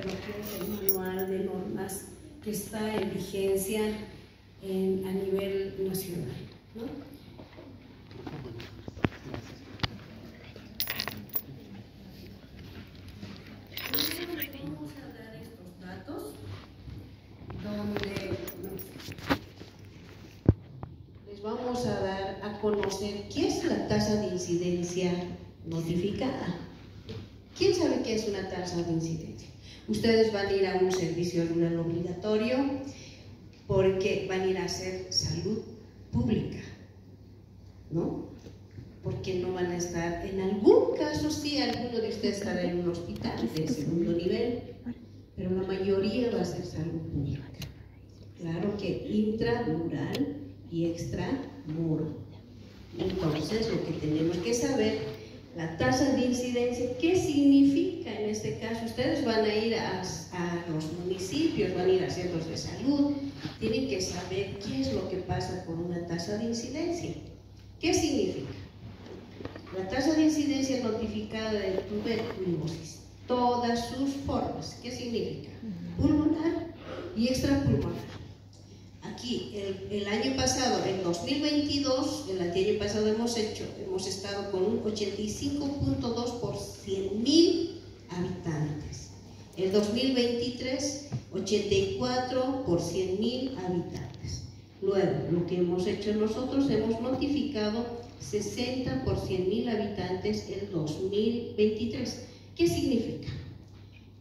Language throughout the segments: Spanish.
el manual de normas que está en vigencia a nivel nacional, ¿no? Vamos a dar estos datos donde les vamos a dar a conocer qué es la tasa de incidencia notificada. ¿Quién sabe qué es una tasa de incidencia? Ustedes van a ir a un servicio rural obligatorio porque van a ir a hacer salud pública, ¿no? Porque no van a estar, en algún caso sí, alguno de ustedes estará en un hospital de segundo nivel, pero la mayoría va a ser salud pública. Claro que intramural y extramuro. Entonces, lo que tenemos que saber, la tasa de incidencia, ¿qué significa en este caso? Ustedes van a ir a los municipios, van a ir a centros de salud, tienen que saber qué es lo que pasa con una tasa de incidencia. ¿Qué significa? La tasa de incidencia notificada de tuberculosis, todas sus formas, ¿qué significa? Pulmonar y extrapulmonar. Aquí, el año pasado, en 2022, el año pasado hemos estado con un 85.2 por 100.000 habitantes. El 2023, 84 por 100.000 habitantes. Luego, lo que hemos hecho nosotros, hemos notificado 60 por 100.000 habitantes el 2023. ¿Qué significa?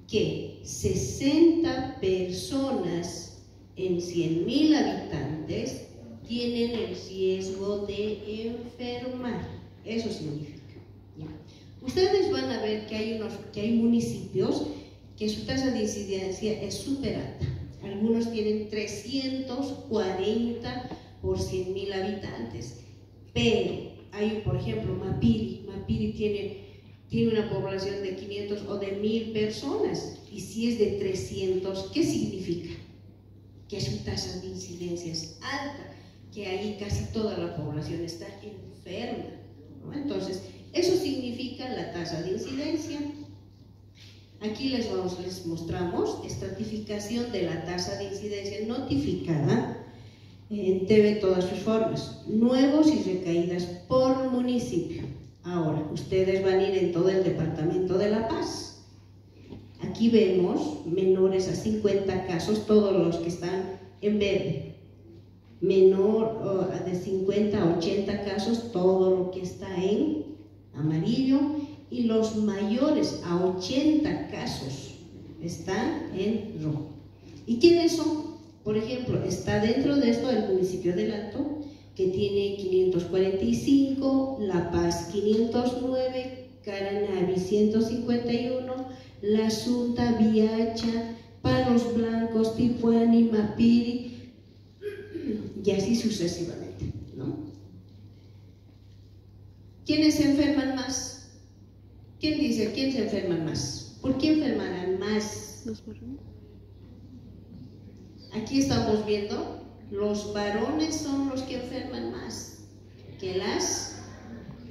Que 60 personas en 100.000 habitantes tienen el riesgo de enfermar. Eso significa. ¿Ya? Ustedes van a ver que hay municipios que su tasa de incidencia es súper alta. Algunos tienen 340 por 100.000 habitantes. Pero hay, por ejemplo, Mapiri. Mapiri tiene una población de 500 o de 1.000 personas. Y si es de 300, ¿qué significa? Que su tasa de incidencia es alta, que ahí casi toda la población está enferma, ¿no? Entonces, eso significa la tasa de incidencia. Aquí les mostramos estratificación de la tasa de incidencia notificada en TV, todas sus formas, nuevos y recaídas por municipio. Ahora, ustedes van a ir en todo el departamento de La Paz. Aquí vemos menores a 50 casos, todos los que están en verde. Menor de 50 a 80 casos, todo lo que está en amarillo. Y los mayores a 80 casos están en rojo. ¿Y quiénes son? Por ejemplo, está dentro de esto el municipio del Alto, que tiene 545, La Paz 509, Caranavi 151, La Asunta, Viacha, Palos Blancos, Tipuani, Mapiri, y así sucesivamente, ¿no? ¿Quiénes se enferman más? ¿Quién dice quién se enferman más? ¿Por qué enfermarán más? Los varones. Aquí estamos viendo, los varones son los que enferman más que las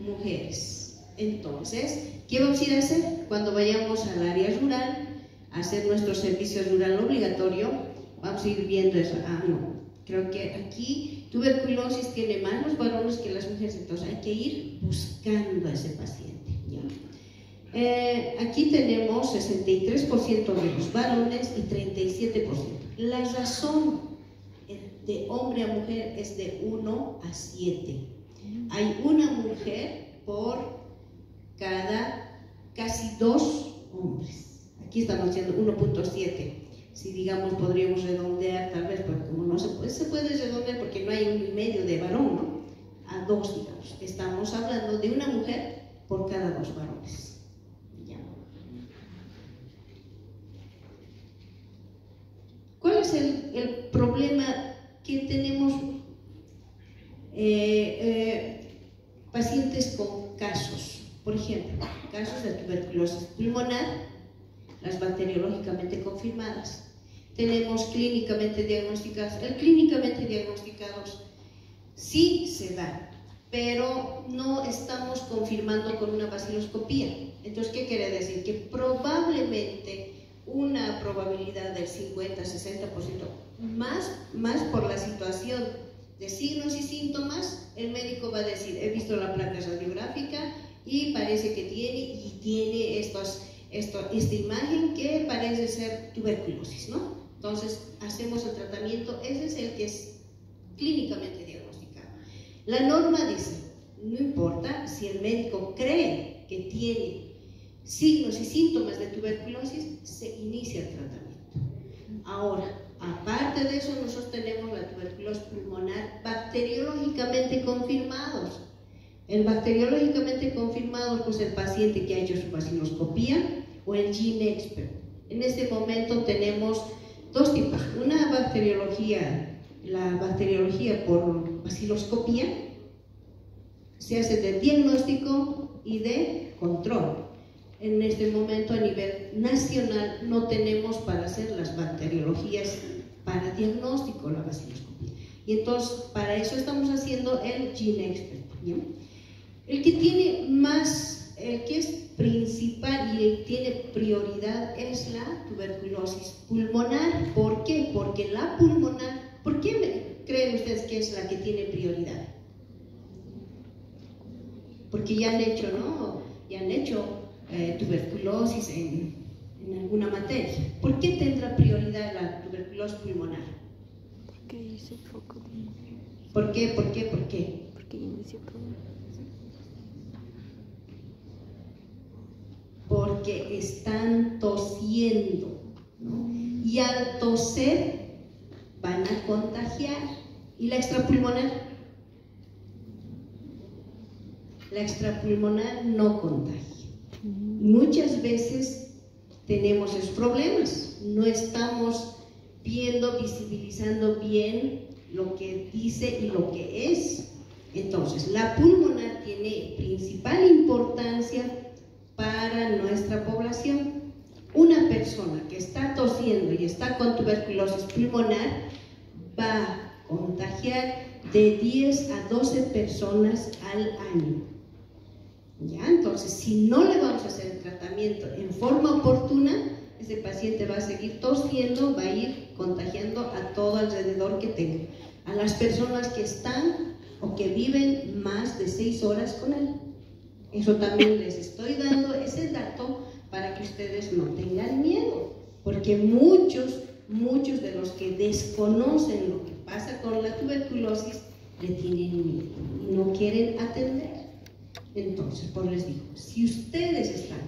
mujeres. Entonces, ¿qué vamos a ir a hacer? Cuando vayamos al área rural, a hacer nuestro servicio rural obligatorio, vamos a ir viendo eso. Ah, no, creo que aquí tuberculosis tiene más los varones que las mujeres, entonces hay que ir buscando a ese paciente, ¿ya? Aquí tenemos 63% de los varones y 37%. La razón de hombre a mujer es de 1 a 7. Hay una mujer por cada casi 2 hombres. Aquí estamos haciendo 1.7. Si digamos podríamos redondear tal vez, pero como no se puede redondear porque no hay 1,5 de varón, ¿no? A 2, digamos. Estamos hablando de una mujer por cada 2 varones. ¿Ya? ¿Cuál es el problema que tenemos? Pacientes con casos, por ejemplo, casos de tuberculosis pulmonar, las bacteriológicamente confirmadas. Tenemos clínicamente diagnosticados. El clínicamente diagnosticados sí se da, pero no estamos confirmando con una baciloscopía. Entonces, ¿qué quiere decir? Que probablemente una probabilidad del 50-60%, más por la situación de signos y síntomas. El médico va a decir, he visto la placa radiográfica y parece que tiene esta imagen que parece ser tuberculosis, ¿no? Entonces hacemos el tratamiento, ese es el que es clínicamente diagnosticado. La norma dice, no importa si el médico cree que tiene signos y síntomas de tuberculosis, se inicia el tratamiento. Ahora, aparte de eso, nosotros tenemos la tuberculosis pulmonar bacteriológicamente confirmados. El bacteriológicamente confirmado, pues el paciente que ha hecho su vaciloscopía o el GeneXpert. En este momento tenemos dos tipos, una bacteriología, la bacteriología por vaciloscopía, se hace de diagnóstico y de control. En este momento a nivel nacional no tenemos para hacer las bacteriologías para diagnóstico, la vaciloscopía. Y entonces para eso estamos haciendo el GeneXpert, ¿ya? El que tiene más, el que es principal y el que tiene prioridad es la tuberculosis pulmonar. ¿Por qué? Porque la pulmonar, ¿por qué creen ustedes que es la que tiene prioridad? Porque ya han hecho, ¿no? Ya han hecho tuberculosis en alguna materia. ¿Por qué tendrá prioridad la tuberculosis pulmonar? Porque hice foco. ¿Por qué? Porque inició porque están tosiendo, ¿no? Y al toser van a contagiar. ¿Y la extrapulmonar? La extrapulmonar no contagia. Muchas veces tenemos esos problemas, no estamos viendo, visibilizando bien lo que dice y lo que es. Entonces, la pulmonar tiene principal importancia para nuestra población. Una persona que está tosiendo y está con tuberculosis pulmonar va a contagiar de 10 a 12 personas al año. ¿Ya? Entonces, si no le vamos a hacer el tratamiento en forma oportuna, ese paciente va a seguir tosiendo, va a ir contagiando a todo alrededor que tenga, a las personas que están o que viven más de 6 horas con él. Eso también les estoy dando ese dato para que ustedes no tengan miedo, porque muchos de los que desconocen lo que pasa con la tuberculosis le tienen miedo y no quieren atender. Entonces, pues les digo, si ustedes están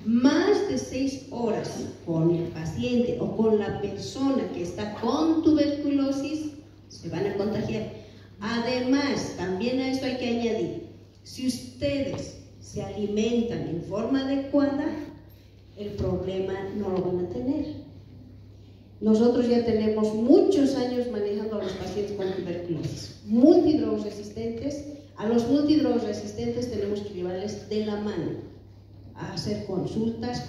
más de 6 horas con el paciente o con la persona que está con tuberculosis, se van a contagiar. Además, también a esto hay que añadir, si ustedes se alimentan en forma adecuada, el problema no lo van a tener. Nosotros ya tenemos muchos años manejando a los pacientes con tuberculosis, multidrogresistentes. A los multidrogresistentes tenemos que llevarles de la mano a hacer consultas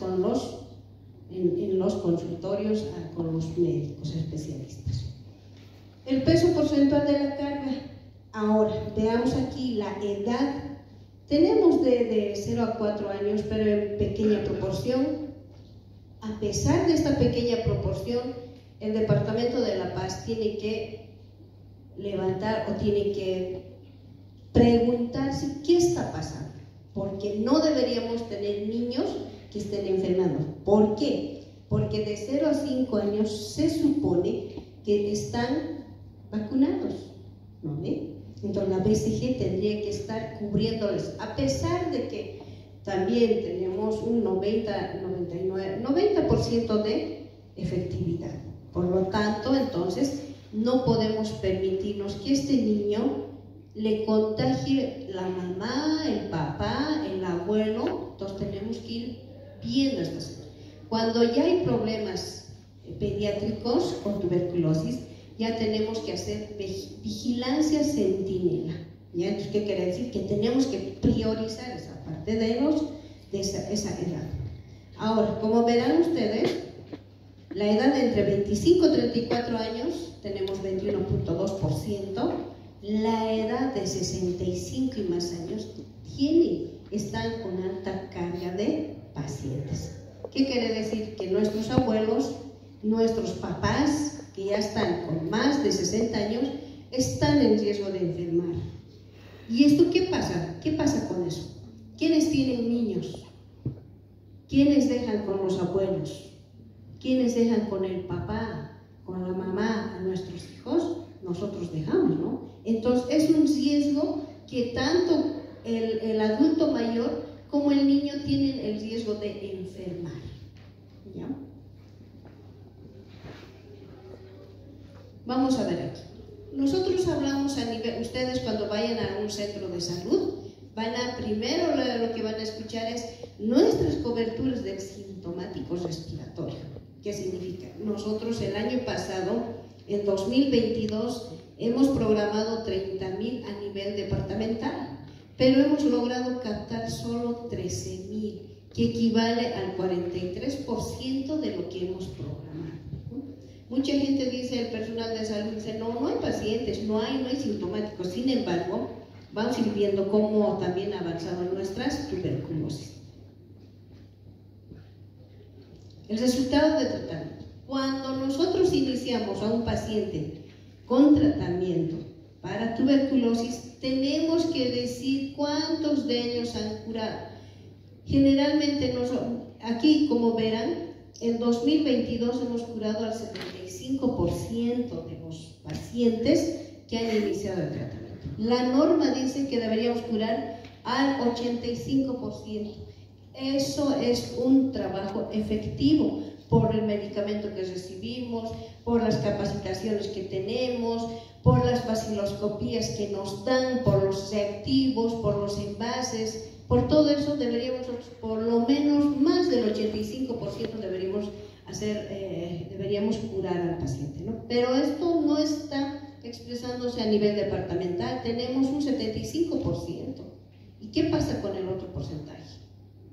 en los consultorios con los médicos especialistas. El peso porcentual de la carga. Ahora, veamos aquí la edad. Tenemos de 0 a 4 años, pero en pequeña proporción. A pesar de esta pequeña proporción, el Departamento de La Paz tiene que levantar o tiene que preguntarse qué está pasando, porque no deberíamos tener niños que estén enfermando. ¿Por qué? Porque de 0 a 5 años se supone que están vacunados, ¿no ve? Entonces la BCG tendría que estar cubriéndoles, a pesar de que también tenemos un 90% de efectividad. Por lo tanto, entonces, no podemos permitirnos que este niño le contagie la mamá, el papá, el abuelo. Entonces tenemos que ir viendo estas cosas. Cuando ya hay problemas pediátricos con tuberculosis, ya tenemos que hacer vigilancia centinela. ¿Ya? Entonces, ¿qué quiere decir? Que tenemos que priorizar esa parte de esa edad. Ahora, como verán ustedes, la edad de entre 25 y 34 años tenemos 21.2%. La edad de 65 y más años están con alta carga de pacientes. ¿Qué quiere decir? Que nuestros abuelos, nuestros papás, que ya están con más de 60 años, están en riesgo de enfermar. ¿Y esto qué pasa? ¿Qué pasa con eso? ¿Quiénes tienen niños? ¿Quiénes dejan con los abuelos? ¿Quiénes dejan con el papá, con la mamá a nuestros hijos? Nosotros dejamos, ¿no? Entonces es un riesgo que tanto el adulto mayor como el niño tienen el riesgo de enfermar. ¿Ya? Vamos a ver aquí. Nosotros hablamos a nivel, ustedes cuando vayan a un centro de salud, primero lo que van a escuchar es nuestras coberturas de sintomáticos respiratorios. ¿Qué significa? Nosotros el año pasado, en 2022, hemos programado 30.000 a nivel departamental, pero hemos logrado captar solo 13.000, que equivale al 43% de lo que hemos programado. Mucha gente dice, el personal de salud dice, no hay pacientes, no hay sintomáticos. Sin embargo, vamos a ir viendo cómo también ha avanzado nuestras tuberculosis. El resultado de tratamiento. Cuando nosotros iniciamos a un paciente con tratamiento para tuberculosis, tenemos que decir cuántos de ellos han curado. Generalmente, aquí como verán, en 2022 hemos curado al 75% de los pacientes que han iniciado el tratamiento. La norma dice que deberíamos curar al 85%. Eso es un trabajo efectivo por el medicamento que recibimos, por las capacitaciones que tenemos, por las vaciloscopías que nos dan, por los reactivos, por los envases. Por todo eso deberíamos, por lo menos más del 85% deberíamos curar al paciente, ¿no? Pero esto no está expresándose a nivel departamental, tenemos un 75%. ¿Y qué pasa con el otro porcentaje?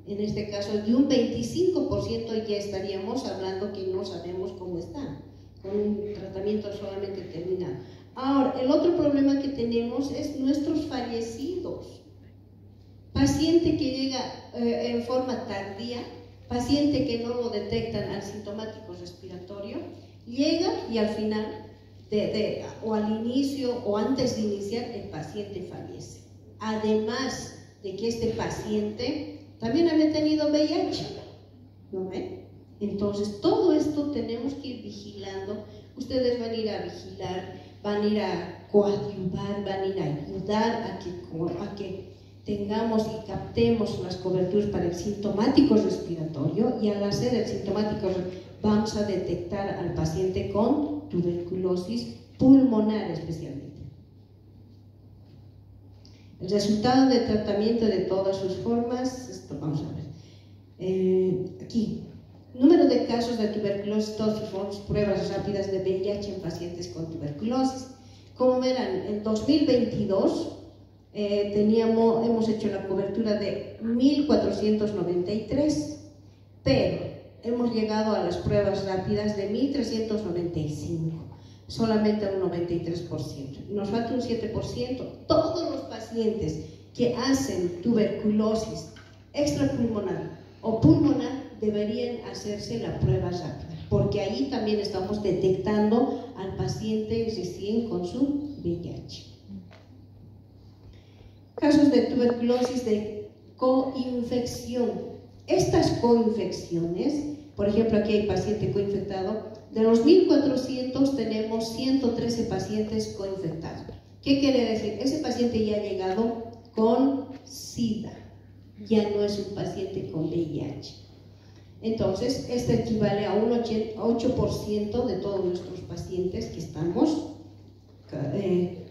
En este caso, de un 25% ya estaríamos hablando que no sabemos cómo está, con un tratamiento solamente terminado. Ahora, el otro problema que tenemos es nuestros fallecidos. Paciente que llega en forma tardía, paciente que no lo detectan al sintomático respiratorio, llega y al final, o al inicio o antes de iniciar, el paciente fallece. Además de que este paciente también había tenido VIH, ¿no ven? Entonces, todo esto tenemos que ir vigilando. Ustedes van a ir a vigilar, van a ir a coadyuvar, van a ir a ayudar a que tengamos y captemos las coberturas para el sintomático respiratorio, y al hacer el sintomático vamos a detectar al paciente con tuberculosis pulmonar especialmente. El resultado de tratamiento de todas sus formas, esto vamos a ver. Aquí, número de casos de tuberculosis, todas sus formas, pruebas rápidas de VIH en pacientes con tuberculosis. Como verán, en 2022 hemos hecho la cobertura de 1.493, pero hemos llegado a las pruebas rápidas de 1.395, solamente un 93%. Nos falta un 7%. Todos los pacientes que hacen tuberculosis extrapulmonar o pulmonar deberían hacerse la prueba rápida, porque ahí también estamos detectando al paciente recién con su VIH. Casos de tuberculosis de coinfección. Estas coinfecciones, por ejemplo, aquí hay paciente coinfectado, de los 1.400 tenemos 113 pacientes coinfectados. ¿Qué quiere decir? Ese paciente ya ha llegado con SIDA, ya no es un paciente con VIH. Entonces, esto equivale a un 8% de todos nuestros pacientes que estamos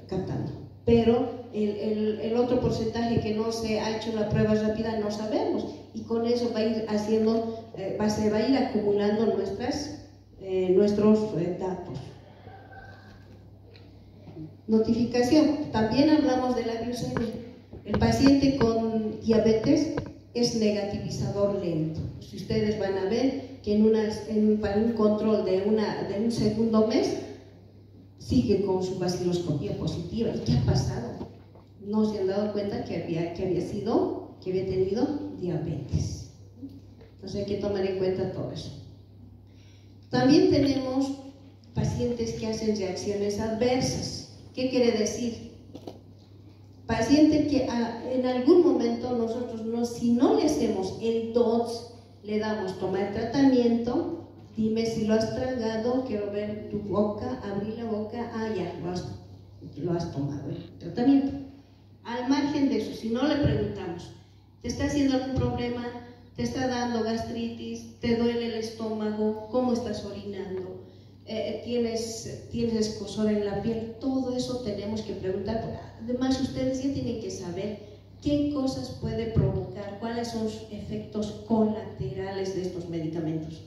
captando. Pero el otro porcentaje que no se ha hecho la prueba rápida no sabemos, y con eso va a ir se va a ir acumulando nuestros datos. Notificación. También hablamos de la glucemia. El paciente con diabetes es negativizador lento. Si ustedes van a ver que para un control de un segundo mes sigue con su vaciloscopía positiva. ¿Y qué ha pasado? No se han dado cuenta que había tenido diabetes. Entonces hay que tomar en cuenta todo eso. También tenemos pacientes que hacen reacciones adversas. ¿Qué quiere decir? Paciente que en algún momento nosotros, si no le hacemos el DOTS, le damos tomar tratamiento, dime si lo has tragado, quiero ver tu boca, abrí la boca, ya, lo has tomado el tratamiento. Al margen de eso, si no le preguntamos, ¿te está haciendo algún problema? ¿Te está dando gastritis? ¿Te duele el estómago? ¿Cómo estás orinando? ¿Tienes escozor en la piel? Todo eso tenemos que preguntar. Además, ustedes ya tienen que saber qué cosas puede provocar, cuáles son los efectos colaterales de estos medicamentos.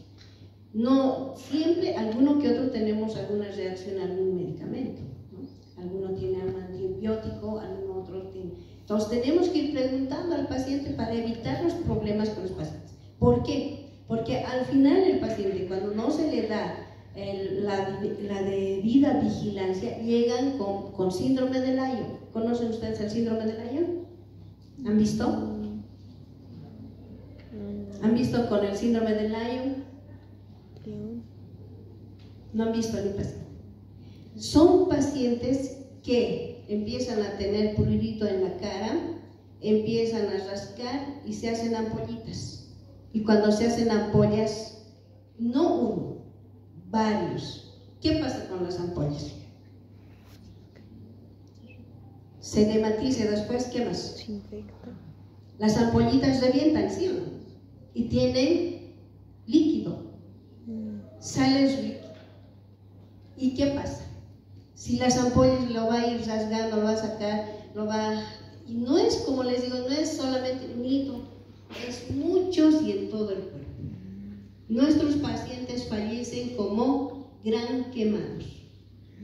No siempre, alguno que otro tenemos alguna reacción a algún medicamento, ¿no? Alguno tiene algún antibiótico, algún otro tiene. Entonces tenemos que ir preguntando al paciente para evitar los problemas con los pacientes. ¿Por qué? Porque al final el paciente, cuando no se le da la debida vigilancia, llegan con síndrome de Lyon. ¿Conocen ustedes el síndrome de Lyon? ¿Han visto? ¿Han visto con el síndrome de Lyon? No han visto ni paciente. Son pacientes que empiezan a tener prurito en la cara, empiezan a rascar y se hacen ampollitas. Y cuando se hacen ampollas, no uno, varios. ¿Qué pasa con las ampollas? Se nematiza después, ¿qué más? Se infecta. Las ampollitas revientan, ¿sí o no? Y tienen líquido, sales líquido. ¿Y qué pasa? Si las ampollas lo va a ir rasgando, lo va a sacar, y no es, como les digo, no es solamente un hito, es muchos y en todo el cuerpo. Nuestros pacientes fallecen como gran quemados,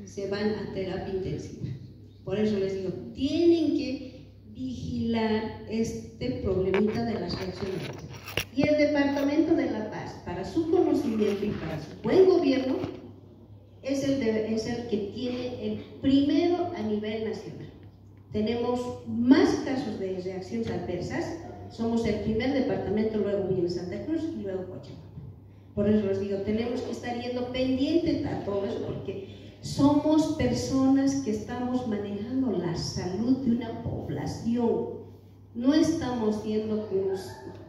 se van a terapia intensiva. Por eso les digo, tienen que vigilar este problemita de las reacciones. Y el Departamento de la Paz, para su conocimiento y para su buen gobierno, es el que tiene el primero a nivel nacional. Tenemos más casos de reacciones adversas, somos el primer departamento, luego viene Santa Cruz y luego Cochabamba. Por eso les digo, tenemos que estar yendo pendientes a todo eso, porque somos personas que estamos manejando la salud de una población. No estamos yendo,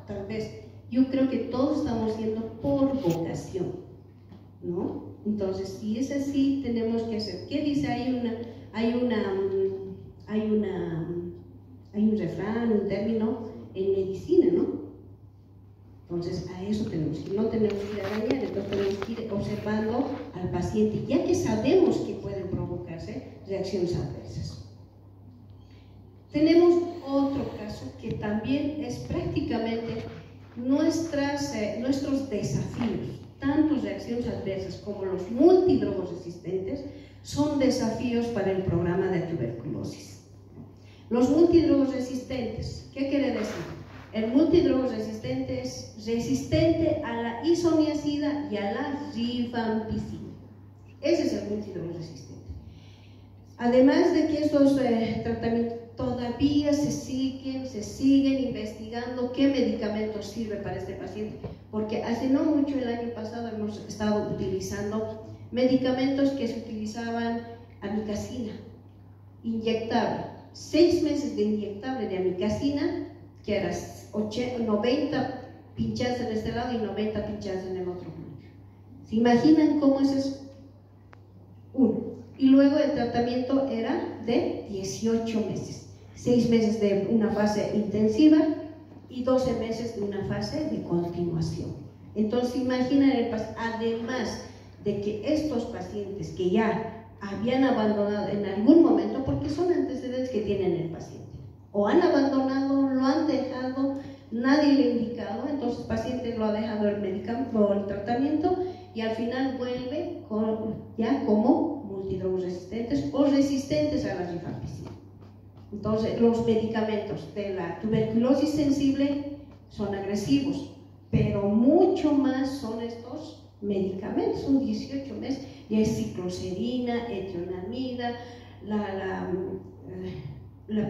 tal vez, yo creo que todos estamos yendo por vocación, ¿no? Entonces, si es así, tenemos que hacer. ¿Qué dice? Hay un refrán, un término en medicina, ¿no? Entonces, a eso tenemos que ir. No tenemos que ir a dañar, entonces tenemos que ir observando al paciente, ya que sabemos que pueden provocarse reacciones adversas. Tenemos otro caso que también es prácticamente nuestros desafíos. Tanto reacciones adversas como los multidrogoresistentes son desafíos para el programa de tuberculosis. Los multidrogoresistentes, ¿qué quiere decir? El multidrogoresistente es resistente a la isoniazida y a la rifampicina. Ese es el multidrogoresistente. Además de que estos tratamientos todavía se siguen investigando qué medicamento sirve para este paciente, porque hace no mucho, el año pasado, hemos estado utilizando medicamentos que se utilizaban amicacina, inyectable, 6 meses de inyectable de amicacina, que era 90 pinchazos en este lado y 90 pinchazos en el otro lado. ¿Se imaginan cómo es eso? Y luego el tratamiento era de 18 meses. 6 meses de una fase intensiva y 12 meses de una fase de continuación. Entonces, imaginen, además de que estos pacientes que ya habían abandonado en algún momento, porque son antecedentes que tienen el paciente, o han abandonado, lo han dejado, nadie le ha indicado, entonces el paciente lo ha dejado el medicamento o el tratamiento y al final vuelve ya como multidrogoresistentes o resistentes a la rifampicina. Entonces, los medicamentos de la tuberculosis sensible son agresivos, pero mucho más son estos medicamentos, son 18 meses, y es cicloserina, etionamida, la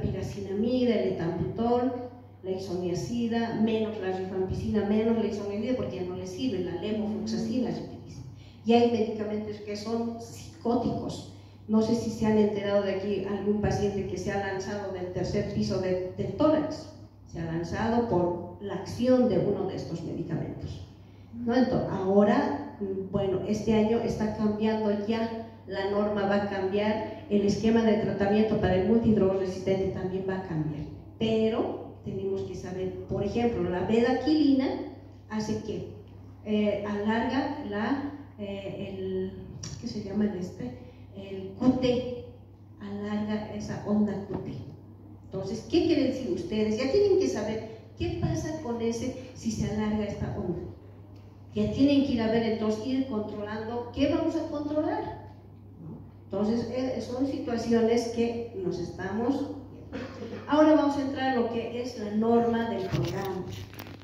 piracinamida, el etambutol, la isoniazida, menos la rifampicina, menos la isoniazida, porque ya no le sirve, la levofloxacina se utiliza. Y hay medicamentos que son psicóticos. No sé si se han enterado de aquí algún paciente que se ha lanzado del tercer piso del tórax. Se ha lanzado por la acción de uno de estos medicamentos, ¿no? Entonces, ahora, bueno, este año está cambiando ya, la norma va a cambiar, el esquema de tratamiento para el multidrogoresistente también va a cambiar, pero tenemos que saber, por ejemplo, la bedaquilina hace que alarga ¿qué se llama el QT, alarga esa onda QT. Entonces, ¿qué quiere decir ustedes? Ya tienen que saber qué pasa con si se alarga esta onda. Ya tienen que ir a ver, entonces, ir controlando qué vamos a controlar. Entonces, son situaciones que nos estamos... Ahora vamos a entrar a lo que es la norma del programa.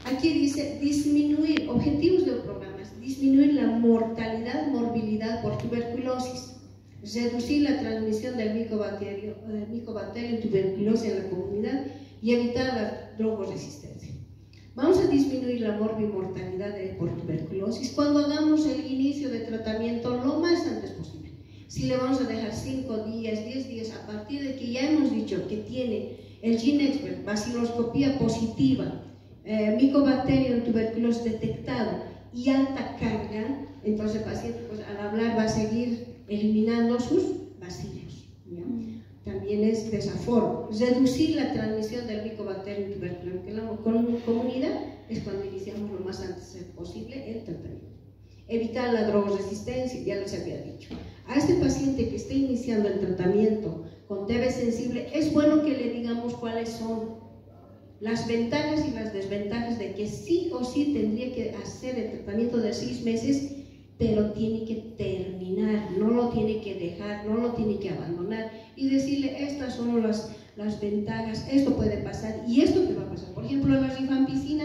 Aquí dice disminuir, objetivos del programa, disminuir la mortalidad, morbilidad por tuberculosis, reducir la transmisión del micobacterio en tuberculosis en la comunidad y evitar la drogoresistencia. Vamos a disminuir la morbimortalidad por tuberculosis cuando hagamos el inicio de tratamiento lo más antes posible. Si le vamos a dejar 5 días, 10 días, a partir de que ya hemos dicho que tiene el GeneXpert, baciloscopía positiva, micobacterio en tuberculosis detectado y alta carga, entonces el paciente, pues, al hablar va a seguir eliminando sus bacilios, ¿ya? También es de esa forma. Reducir la transmisión del micobacterio en tuberculosis en la comunidad es cuando iniciamos lo más antes posible el tratamiento. Evitar la drogoresistencia, ya les había dicho. A este paciente que esté iniciando el tratamiento con TB sensible, es bueno que le digamos cuáles son las ventajas y las desventajas de que sí o sí tendría que hacer el tratamiento de 6 meses, pero tiene que terminar, no lo tiene que dejar, no lo tiene que abandonar y decirle estas son las ventajas, esto puede pasar y esto te va a pasar. Por ejemplo, la rifampicina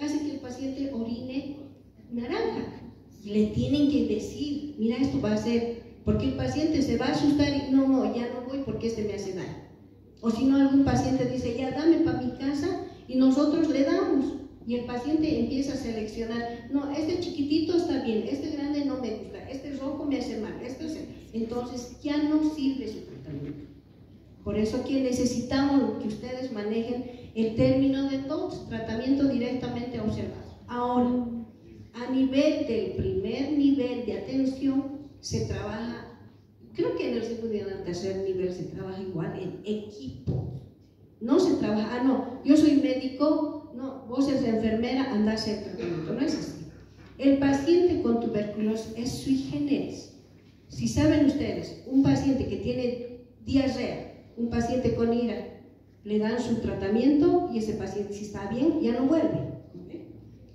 hace que el paciente orine naranja. Le tienen que decir, mira, esto va a ser, porque el paciente se va a asustar y no, ya no voy porque me hace daño. O si no, algún paciente dice, ya dame para mi casa y nosotros le damos. Y el paciente empieza a seleccionar, no, este chiquitito está bien, este grande no me gusta, este rojo me hace mal, entonces ya no sirve su tratamiento. Por eso que necesitamos que ustedes manejen el término de TOX, tratamiento directamente observado. Ahora, a nivel del primer nivel de atención se trabaja, creo que en el segundo y en el tercer nivel se trabaja igual en equipo. No se trabaja, no, yo soy médico, no, vos eres enfermera, anda a hacer tratamiento, no es así. El paciente con tuberculosis es sui generis. Si saben ustedes, un paciente que tiene diarrea, un paciente con ira, le dan su tratamiento y ese paciente, si está bien, ya no vuelve.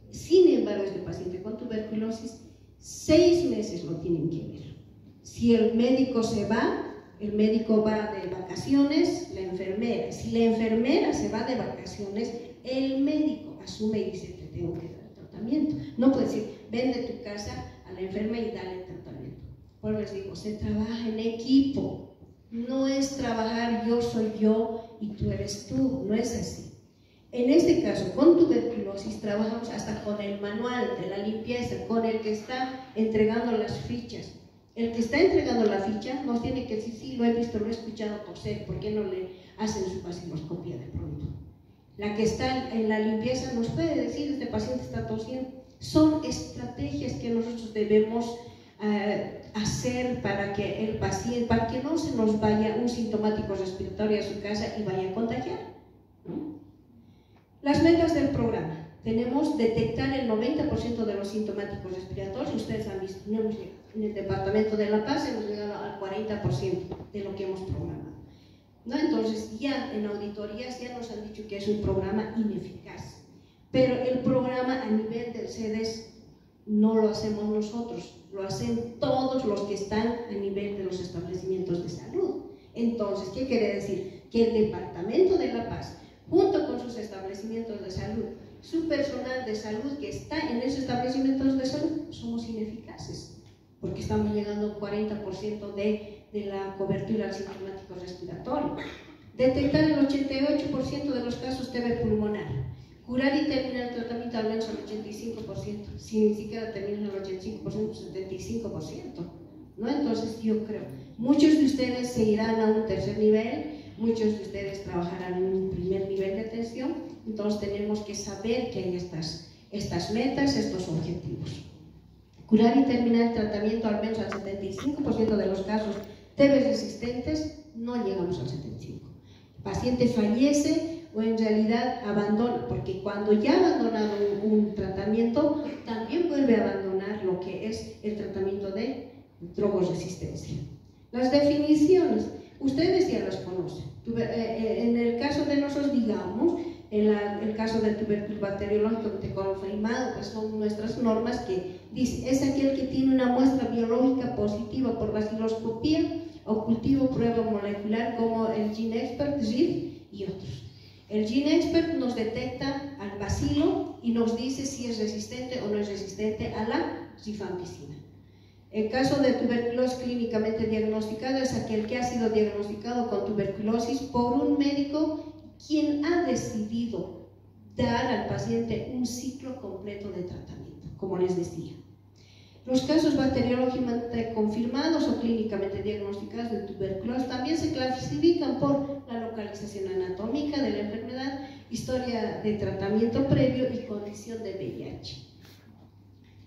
Sin embargo, este paciente con tuberculosis, 6 meses lo tienen que ver. Si el médico se va, el médico va de vacaciones, la enfermera. Si la enfermera se va de vacaciones, el médico asume y dice, te tengo que dar tratamiento. No puede decir, ven de tu casa a la enferma y dale tratamiento. Por eso les digo, se trabaja en equipo. No es trabajar yo soy yo y tú eres tú, no es así. En este caso, con tuberculosis, trabajamos hasta con el manual de la limpieza, con el que está entregando las fichas. El que está entregando la ficha nos tiene que decir, sí, lo he visto, lo he escuchado toser, ¿por qué no le hacen su vaciloscopía de pronto? La que está en la limpieza nos puede decir, este paciente está tosiendo. Son estrategias que nosotros debemos hacer para que el paciente, para que no se nos vaya un sintomático respiratorio a su casa y vaya a contagiar, ¿no? Las metas del programa. Tenemos detectar el 90% de los sintomáticos respiratorios. Ustedes han visto, no hemos llegado. En el departamento de La Paz hemos llegado al 40% de lo que hemos programado, ¿no? Entonces ya en auditorías ya nos han dicho que es un programa ineficaz. Pero el programa a nivel del CEDES no lo hacemos nosotros, lo hacen todos los que están a nivel de los establecimientos de salud. Entonces, ¿qué quiere decir? Que el departamento de La Paz, junto con sus establecimientos de salud, su personal de salud que está en esos establecimientos de salud, somos ineficaces, porque estamos llegando a un 40% de la cobertura al sintomático respiratorio. Detectar el 88% de los casos TB pulmonar. Curar y terminar el tratamiento al menos al 85%. Si ni siquiera terminan el 85%, 75%. ¿No? Entonces yo creo, muchos de ustedes se irán a un tercer nivel, muchos de ustedes trabajarán en un primer nivel de atención, entonces tenemos que saber que hay estas metas, estos objetivos. Curar y terminar el tratamiento al menos al 75% de los casos TB resistentes, no llegamos al 75%. El paciente fallece o en realidad abandona, porque cuando ya ha abandonado un tratamiento, también vuelve a abandonar lo que es el tratamiento de drogoresistencia. Las definiciones, ustedes ya las conocen. En el caso de nosotros, digamos, el caso del tuberculosis bacteriológico confirmado, pues son nuestras normas que dice, es aquel que tiene una muestra biológica positiva por vaciloscopía o cultivo prueba molecular como el GeneXpert, GIF y otros. El GeneXpert nos detecta al bacilo y nos dice si es resistente o no es resistente a la rifampicina. El caso de tuberculosis clínicamente diagnosticado es aquel que ha sido diagnosticado con tuberculosis por un médico quien ha decidido dar al paciente un ciclo completo de tratamiento, como les decía. Los casos bacteriológicamente confirmados o clínicamente diagnosticados de tuberculosis también se clasifican por la localización anatómica de la enfermedad, historia de tratamiento previo y condición de VIH.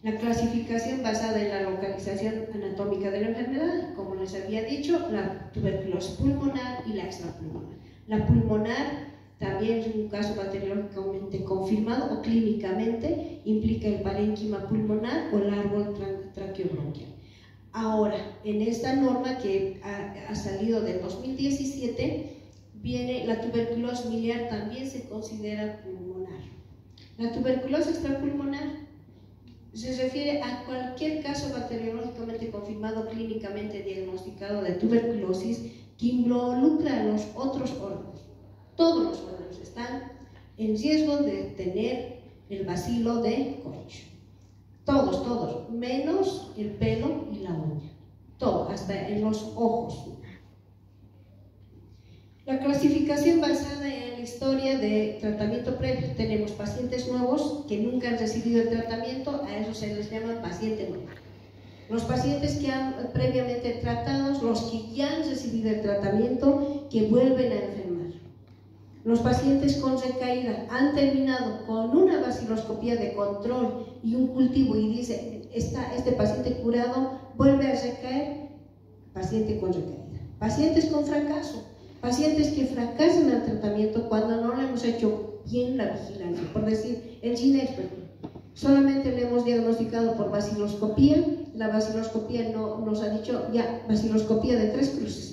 La clasificación basada en la localización anatómica de la enfermedad, como les había dicho, la tuberculosis pulmonar y la extrapulmonar. La pulmonar también es un caso bacteriológicamente confirmado o clínicamente, implica el parénquima pulmonar o el árbol traqueobronquial. Ahora, en esta norma que ha salido del 2017, viene la tuberculosis miliar, también se considera pulmonar. La tuberculosis extrapulmonar se refiere a cualquier caso bacteriológicamente confirmado, clínicamente diagnosticado de tuberculosis que involucra a los otros órganos. Todos los órganos están en riesgo de tener el bacilo de Koch. Todos, menos el pelo y la uña. Todo, hasta en los ojos. La clasificación basada en la historia de tratamiento previo. Tenemos pacientes nuevos que nunca han recibido el tratamiento, a eso se les llama paciente nuevo. Los pacientes que han previamente tratados, los que ya han recibido el tratamiento, que vuelven a enfermar. Los pacientes con recaída han terminado con una vaciloscopía de control y un cultivo y dice, este paciente curado vuelve a recaer, paciente con recaída. Pacientes con fracaso, pacientes que fracasan el tratamiento cuando no le hemos hecho bien la vigilancia. Por decir, el GeneXpert, solamente le hemos diagnosticado por vaciloscopía, la vaciloscopía no nos ha dicho, ya, vaciloscopía de 3 cruces.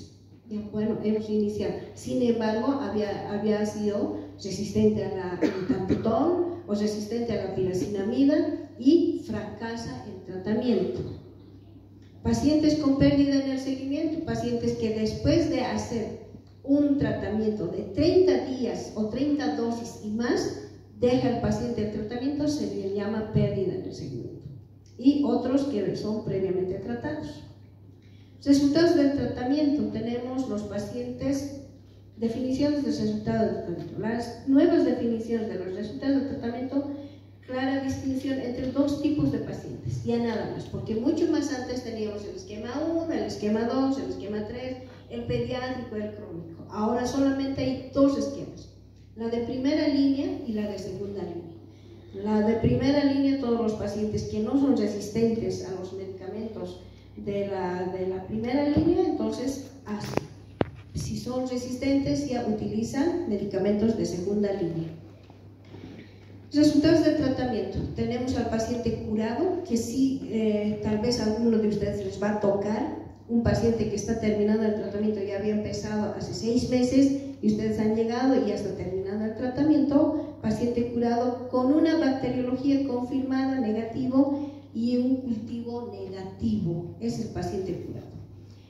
Bueno, hemos iniciado. Sin embargo, había sido resistente a la ethambutol o resistente a la piracinamida y fracasa el tratamiento. Pacientes con pérdida en el seguimiento, pacientes que después de hacer un tratamiento de 30 días o 30 dosis y más, deja el paciente el tratamiento, se le llama pérdida en el seguimiento. Y otros que son previamente tratados. Resultados del tratamiento, tenemos los pacientes, definiciones de resultados del tratamiento. Las nuevas definiciones de los resultados del tratamiento, clara distinción entre 2 tipos de pacientes, ya nada más, porque mucho más antes teníamos el esquema 1, el esquema 2, el esquema 3, el pediátrico y el crónico. Ahora solamente hay 2 esquemas, la de primera línea y la de segunda línea. La de primera línea, todos los pacientes que no son resistentes a los medicamentos de la primera línea, entonces así. Si son resistentes, ya utilizan medicamentos de segunda línea. Resultados del tratamiento. Tenemos al paciente curado, que sí, tal vez a alguno de ustedes les va a tocar. Un paciente que está terminando el tratamiento, ya había empezado hace 6 meses y ustedes han llegado y ya está terminando el tratamiento. Paciente curado con una bacteriología confirmada, negativo, y un cultivo negativo, es el paciente curado.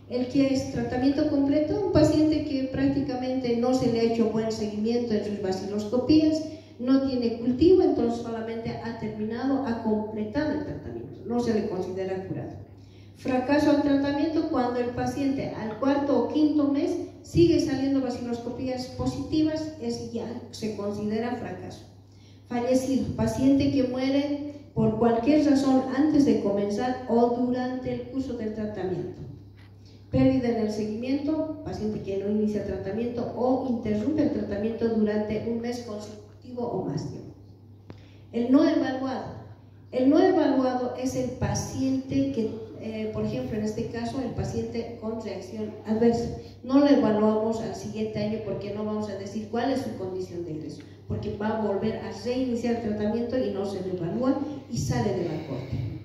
El que es tratamiento completo, un paciente que prácticamente no se le ha hecho buen seguimiento en sus vaciloscopías, no tiene cultivo, entonces solamente ha terminado, ha completado el tratamiento, no se le considera curado. Fracaso al tratamiento cuando el paciente al cuarto o quinto mes sigue saliendo vaciloscopías positivas, es ya se considera fracaso. Fallecido, paciente que muere por cualquier razón antes de comenzar o durante el curso del tratamiento. Pérdida en el seguimiento, paciente que no inicia tratamiento o interrumpe el tratamiento durante un mes consecutivo o más tiempo. El no evaluado. El no evaluado es el paciente que, por ejemplo, en este caso, el paciente con reacción adversa. No lo evaluamos al siguiente año porque no vamos a decir cuál es su condición de ingreso, porque va a volver a reiniciar el tratamiento y no se le evalúa y sale de la corte.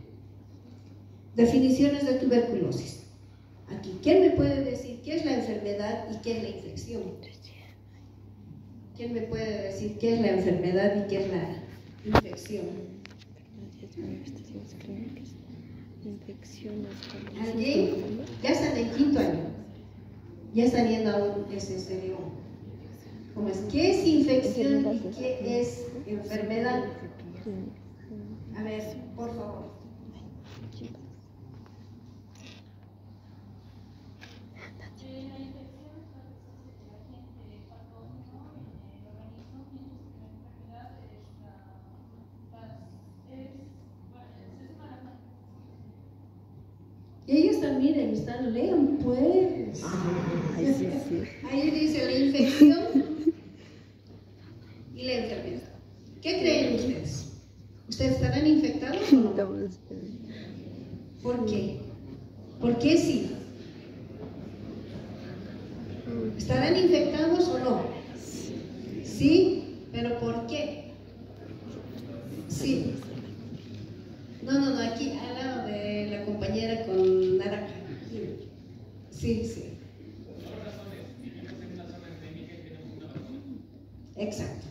Definiciones de tuberculosis. Aquí, ¿quién me puede decir qué es la enfermedad y qué es la infección? ¿Quién me puede decir qué es la enfermedad y qué es la infección? ¿Alguien? Ya están en quinto año. Ya están yendo a un SSRO. ¿Cómo es? ¿Qué es infección y qué es enfermedad? A ver, por favor. Y ellos también lean pues. Ay, sí, sí. Ahí dice la infección y la enfermedad. ¿Qué creen ustedes? ¿Ustedes estarán infectados o no? ¿Por qué? ¿Por qué sí? ¿Estarán infectados o no? Sí, pero ¿por qué? Sí. No, aquí al lado de la compañera con naranja. Sí, sí. Exacto.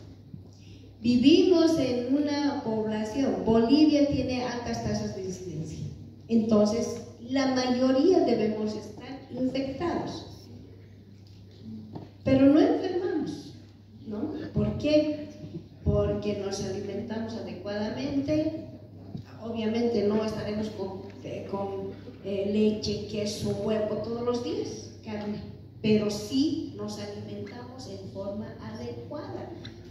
Vivimos en una población, Bolivia tiene altas tasas de incidencia. Entonces, la mayoría debemos estar infectados. Pero no enfermamos, ¿no? ¿Por qué? Porque nos alimentamos adecuadamente. Obviamente no estaremos con leche, queso, huevo todos los días, carne, pero sí nos alimentamos en forma adecuada.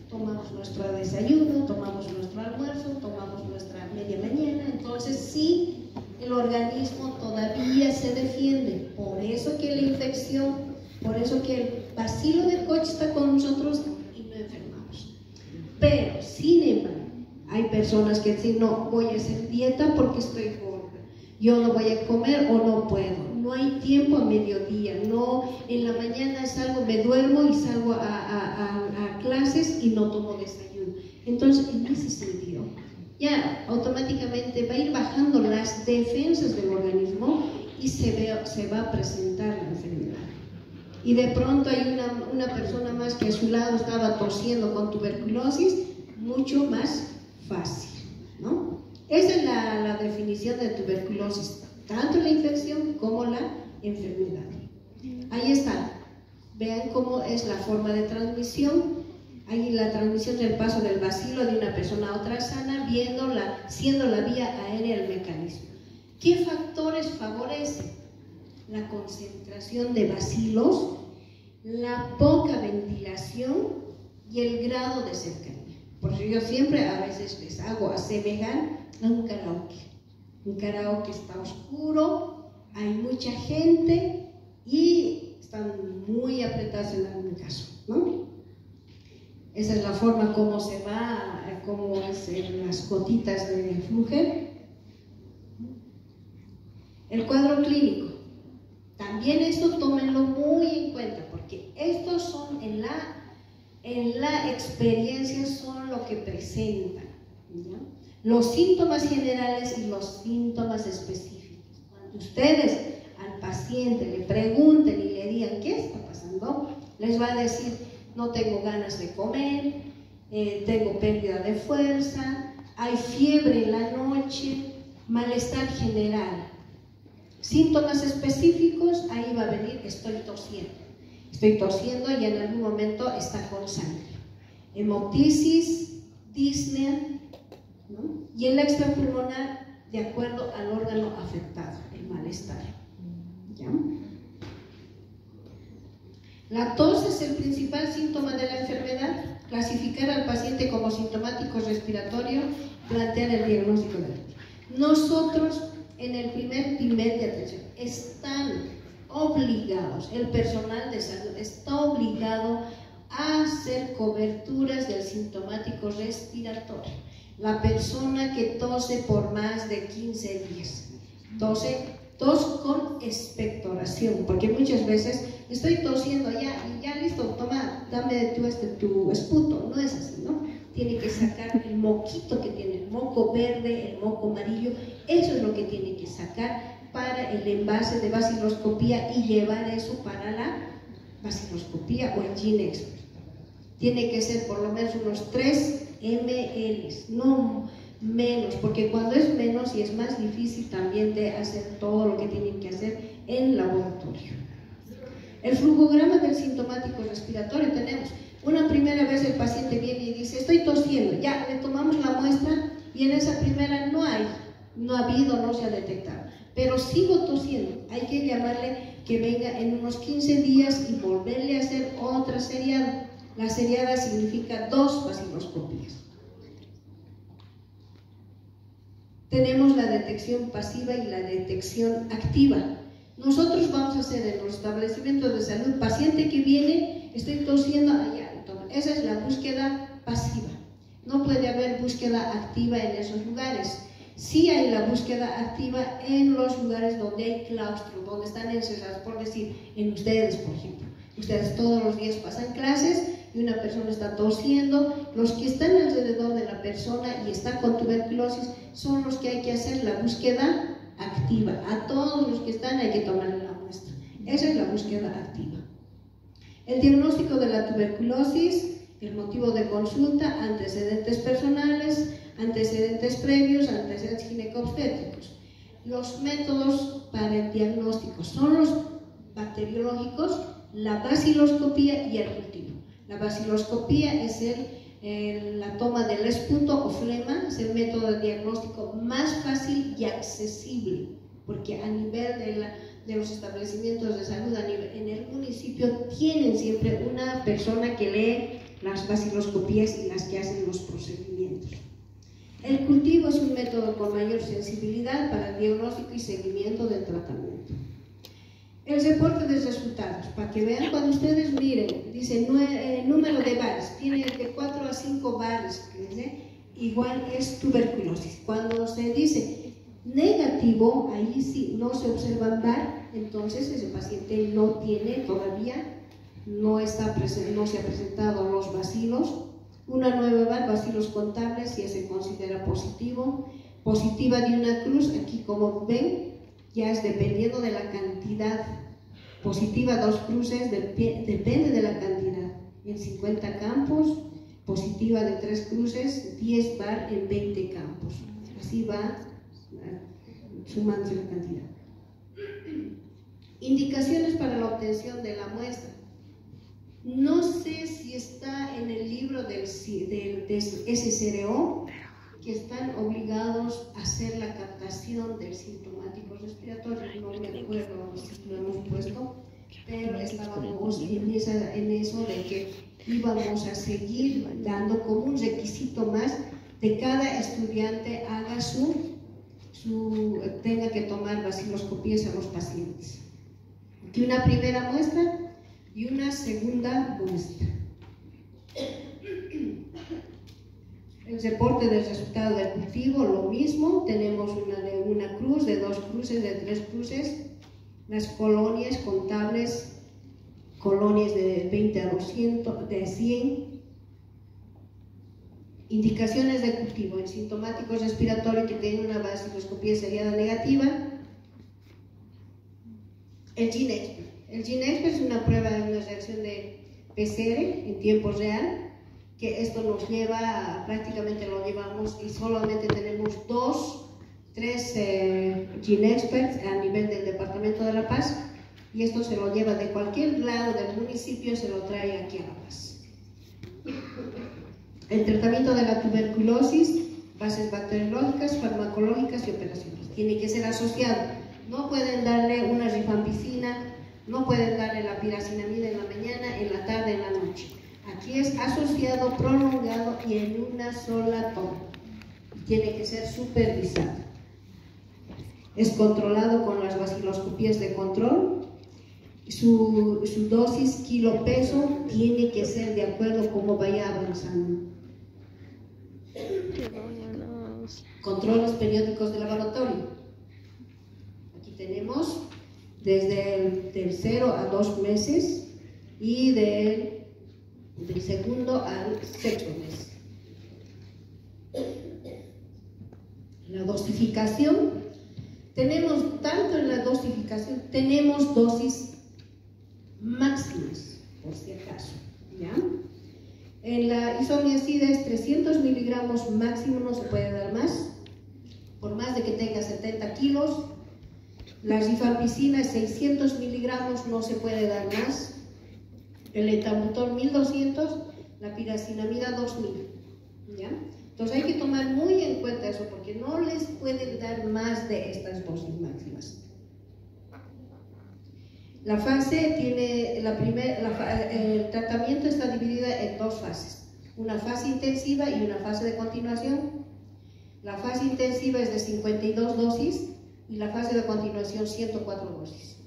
Tomamos nuestro desayuno, tomamos nuestro almuerzo, tomamos nuestra media mañana, entonces sí, el organismo todavía se defiende. Por eso que la infección, por eso que el bacilo de Koch está con nosotros y no enfermamos. Pero, sin embargo, hay personas que dicen, no, voy a hacer dieta porque estoy gorda, yo no voy a comer o no puedo, no hay tiempo a mediodía, no, en la mañana salgo, me duermo y salgo a clases y no tomo desayuno. Entonces, en ese sentido, ya automáticamente va a ir bajando las defensas del organismo y se va a presentar la enfermedad. Y de pronto hay una persona más que a su lado estaba tosiendo con tuberculosis, mucho más fácil, ¿no? Esa es la definición de tuberculosis, tanto la infección como la enfermedad. Ahí está, vean cómo es la forma de transmisión. Ahí la transmisión del paso del bacilo de una persona a otra sana, siendo la vía aérea el mecanismo. ¿Qué factores favorecen? La concentración de bacilos, la poca ventilación y el grado de cercanía. Por eso yo siempre a veces les hago asemejar a un karaoke. Un karaoke está oscuro, hay mucha gente y están muy apretados en algún caso, ¿no? Esa es la forma como se va, como es en las gotitas de Fluger. El cuadro clínico. También esto tómenlo muy en cuenta, porque estos son en la experiencia son lo que presentan, ¿ya? Los síntomas generales y los síntomas específicos. Cuando ustedes al paciente le pregunten y le digan qué está pasando, les va a decir, no tengo ganas de comer, tengo pérdida de fuerza, hay fiebre en la noche, malestar general. Síntomas específicos, ahí va a venir, estoy tosiendo y en algún momento está con sangre. Hemoptisis, disnea, ¿no? Y en la extrapulmonar, de acuerdo al órgano afectado. El malestar. ¿Ya? La tos es el principal síntoma de la enfermedad. Clasificar al paciente como sintomático respiratorio, plantear el diagnóstico de la tos. Nosotros, en el primer nivel de atención, están obligados, el personal de salud está obligado a hacer coberturas del sintomático respiratorio. La persona que tose por más de 15 días, tos con expectoración, porque muchas veces estoy tosiendo ya listo, toma, dame tu esputo, no es así, ¿no? Tiene que sacar el moquito que tiene, el moco verde, el moco amarillo, eso es lo que tiene que sacar para el envase de vaciloscopía y llevar eso para la vaciloscopía o el GeneXpert. Tiene que ser por lo menos unos 3 ml, no menos, porque cuando es menos y es más difícil también de hacer todo lo que tienen que hacer en laboratorio. El flujograma del sintomático respiratorio tenemos. Una primera vez el paciente viene y dice, estoy tosiendo, ya le tomamos la muestra y en esa primera no ha habido, no se ha detectado, pero sigo tosiendo, hay que llamarle que venga en unos 15 días y volverle a hacer otra seriada. La seriada significa 2 vaciloscopías. Tenemos la detección pasiva y la detección activa. Nosotros vamos a hacer en los establecimientos de salud, paciente que viene, estoy tosiendo, allá, esa es la búsqueda pasiva. No puede haber búsqueda activa en esos lugares. Sí hay la búsqueda activa en los lugares donde hay claustro, donde están encerrados, por decir, en ustedes, por ejemplo. Ustedes todos los días pasan clases y una persona está tosiendo. Los que están alrededor de la persona y está con tuberculosis son los que hay que hacer la búsqueda activa. A todos los que están hay que tomarle la muestra. Esa es la búsqueda activa. El diagnóstico de la tuberculosis, el motivo de consulta, antecedentes personales, antecedentes previos, antecedentes ginecobstétricos. Los métodos para el diagnóstico son los bacteriológicos, la vaciloscopía y el cultivo. La vaciloscopía es la toma del esputo o flema, es el método de diagnóstico más fácil y accesible, porque a nivel de los establecimientos de salud en el municipio tienen siempre una persona que lee las vaciloscopías y las que hacen los procedimientos. El cultivo es un método con mayor sensibilidad para el diagnóstico y seguimiento del tratamiento. El reporte de resultados, para que vean cuando ustedes miren, dice número de bares, tiene de 4 a 5 bares, igual es tuberculosis. Cuando se dice negativo, ahí sí no se observa bar, entonces ese paciente no tiene todavía, no se ha presentado los bacilos. Una nueva bar, bacilos contables, si se considera positivo. Positiva de una cruz, aquí como ven, ya es dependiendo de la cantidad. Positiva 2 cruces, depende de la cantidad. En 50 campos, positiva de 3 cruces, 10 bar en 20 campos. Así va sumándose la cantidad. Indicaciones para la obtención de la muestra. No sé si está en el libro del SCRO, que están obligados a hacer la captación del sintomático respiratorio. No me acuerdo si lo hemos puesto, pero estábamos en eso de que íbamos a seguir dando como un requisito más de cada estudiante haga tenga que tomar vaciloscopías a los pacientes. Aquí una primera muestra y una segunda muestra. El reporte del resultado del cultivo, lo mismo, tenemos una de una cruz, de 2 cruces, de 3 cruces. Las colonias contables, colonias de 20 a 200, de 100. Indicaciones de cultivo, el sintomático respiratorio que tiene una vaciloscopía seriada negativa. El GeneXpert. El GeneXpert es una prueba de una reacción de PCR en tiempo real, que esto nos lleva, prácticamente lo llevamos y solamente tenemos 3 GeneXperts a nivel del Departamento de La Paz, y esto se lo lleva de cualquier lado del municipio, se lo trae aquí a La Paz. El tratamiento de la tuberculosis, bases bacteriológicas, farmacológicas y operaciones. Tiene que ser asociado No pueden darle una rifampicina, no pueden darle la piracinamida en la mañana, en la tarde, en la noche. Aquí es asociado, prolongado y en una sola toma. Tiene que ser supervisado. Es controlado con las vaciloscopías de control. Su dosis kilo-peso tiene que ser de acuerdo a cómo vaya avanzando. Controles periódicos de laboratorio. Aquí tenemos desde del 0 a 2 meses y del segundo al sexto mes. La dosificación, tenemos tanto en la dosificación, tenemos dosis máximas, por si acaso, ¿ya? En la isoniazida es 300 miligramos máximo, no se puede dar más, por más de que tenga 70 kilos. La rifampicina es 600 miligramos, no se puede dar más. El etambutol 1200, la piracinamida 2000, ¿ya? Entonces hay que tomar muy en cuenta eso, porque no les pueden dar más de estas dosis máximas. La fase tiene, el tratamiento está dividido en 2 fases, una fase intensiva y una fase de continuación. La fase intensiva es de 52 dosis y la fase de continuación 104 dosis.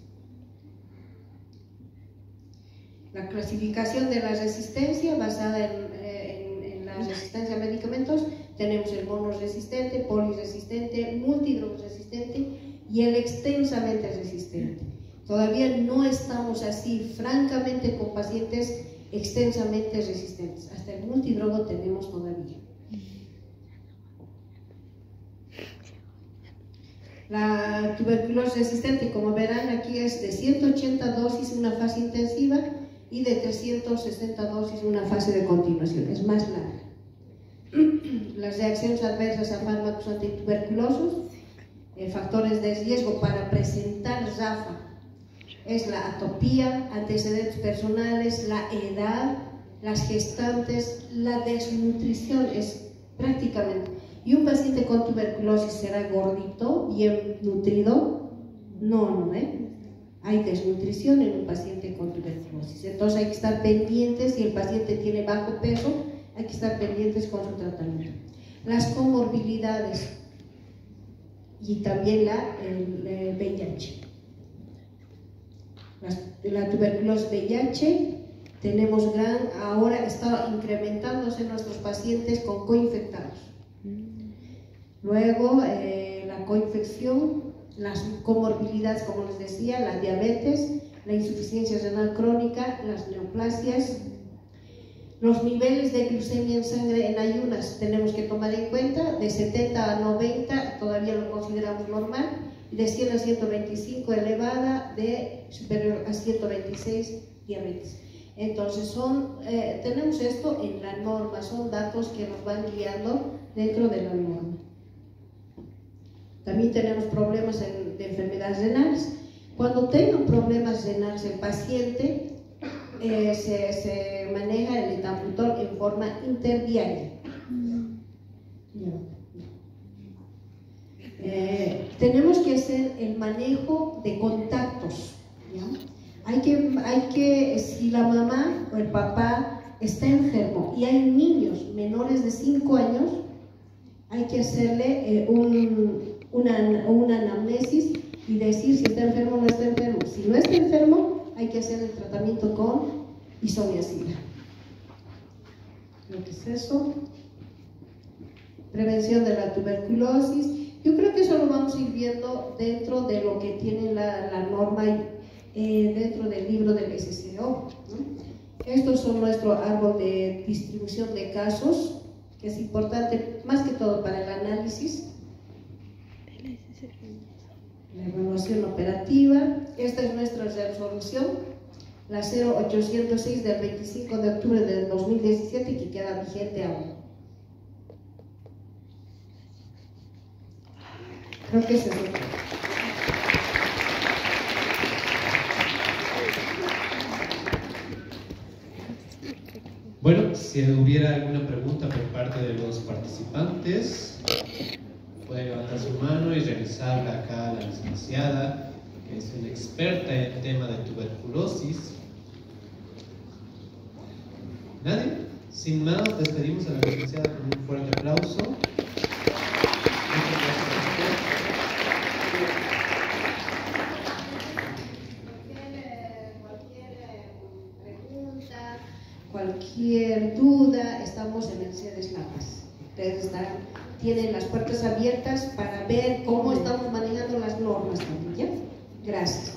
La clasificación de la resistencia basada en la resistencia a medicamentos, tenemos el monoresistente, poliresistente, multidrogresistente y el extensamente resistente. Todavía no estamos así, francamente, con pacientes extensamente resistentes. Hasta el multidrogo tenemos todavía. La tuberculosis resistente, como verán, aquí es de 180 dosis en una fase intensiva y de 360 dosis en una fase de continuación. Es más larga. Las reacciones adversas a fármacos antituberculosos, factores de riesgo para presentar RAFA, es la atopía, antecedentes personales, la edad, las gestantes, la desnutrición, es prácticamente. ¿Y un paciente con tuberculosis será gordito, bien nutrido? No, hay desnutrición en un paciente con tuberculosis. Entonces hay que estar pendientes, si el paciente tiene bajo peso, hay que estar pendientes con su tratamiento. Las comorbilidades y también el VIH. La tuberculosis VIH, tenemos ahora está incrementándose en nuestros pacientes con coinfectados. Luego, la coinfección, las comorbilidades, como les decía, la diabetes, la insuficiencia renal crónica, las neoplasias, los niveles de glucemia en sangre en ayunas tenemos que tomar en cuenta, de 70 a 90 todavía lo consideramos normal, de 100 a 125 elevada, de superior a 126 diabetes. Entonces tenemos esto en la norma, son datos que nos van guiando dentro de la norma. También tenemos problemas de enfermedades renales. Cuando tengan problemas renales el paciente, se maneja el etambutol en forma interdiaria. Tenemos que hacer el manejo de contactos, ¿ya? Si la mamá o el papá está enfermo y hay niños menores de 5 años, hay que hacerle una anamnesis y decir si está enfermo o no está enfermo. Si no está enfermo, hay que hacer el tratamiento con isoniazida. ¿Qué es eso? Prevención de la tuberculosis. Yo creo que eso lo vamos a ir viendo dentro de lo que tiene la norma dentro del libro del SCO, ¿no? Estos son nuestro árbol de distribución de casos, que es importante más que todo para el análisis. La evaluación operativa. Esta es nuestra resolución, la 0806 del 25 de octubre del 2017, que queda vigente aún. Creo que es eso. Bueno, si hubiera alguna pregunta por parte de los participantes, pueden puede levantar su mano y revisarla acá a la licenciada, que es una experta en el tema de tuberculosis. ¿Nadie? Sin más, despedimos a la licenciada con un fuerte aplauso. Muchas gracias a usted. Cualquier pregunta, cualquier duda, estamos en el CEDES La Paz. Ustedes tienen las puertas abiertas para ver cómo estamos manejando las normas también, ¿ya? Gracias.